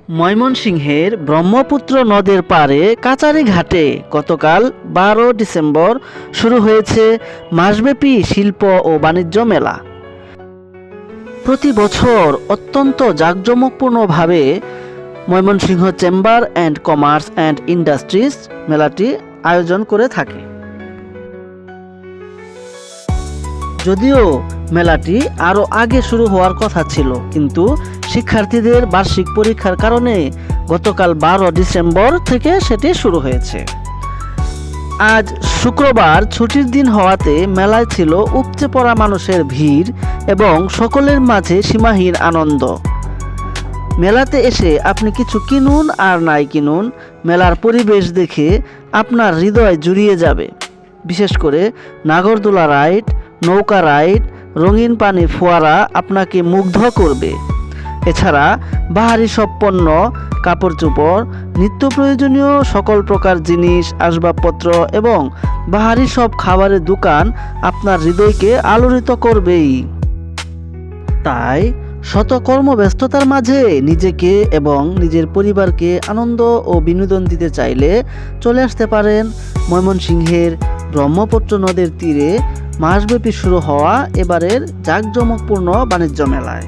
ময়মনসিংহের ব্রহ্মপুত্র নদের পাড়ে কাচারি ঘাটে গতকাল 12 ডিসেম্বর শুরু হয়েছে মাসব্যাপী শিল্প ও বাণিজ্য মেলা। প্রতি বছর অত্যন্ত জাঁকজমকপূর্ণভাবে Mymensingh chamber and commerce and industries মেলাটি আয়োজন করে থাকে। যদিও মেলাটি আরও আগে শুরু হওয়ার কথা ছিল, কিন্তু শিক্ষার্থীদের বার্ষিক পরীক্ষার কারণে গতকাল 12 ডিসেম্বর থেকে সেটি শুরু হয়েছে। আজ শুক্রবার ছুটির দিন হওয়াতে মেলায় ছিল উপচে পড়া মানুষের ভিড় এবং সকলের মাঝে সীমাহীন আনন্দ। মেলাতে এসে আপনি কিছু কিনুন আর নাই কিনুন, মেলার পরিবেশ দেখে আপনার হৃদয় জুড়িয়ে যাবে। বিশেষ করে নাগরদোলা রাইড, নৌকা রাইড, রঙিন পানি ফোয়ারা আপনাকে মুগ্ধ করবে। এছাড়া বাহারি সব পণ্য, কাপড় চোপড়, নিত্য প্রয়োজনীয় সকল প্রকার জিনিস, আসবাবপত্র এবং বাহারি সব খাবারের দোকান আপনার হৃদয়কে আলোড়িত করবেই। তাই শত কর্মব্যস্ততার মাঝে নিজেকে এবং নিজের পরিবারকে আনন্দ ও বিনোদন দিতে চাইলে চলে আসতে পারেন ময়মনসিংহের ব্রহ্মপুত্র নদের তীরে মাসব্যাপী শুরু হওয়া এবারের জাঁকজমকপূর্ণ বাণিজ্য মেলায়।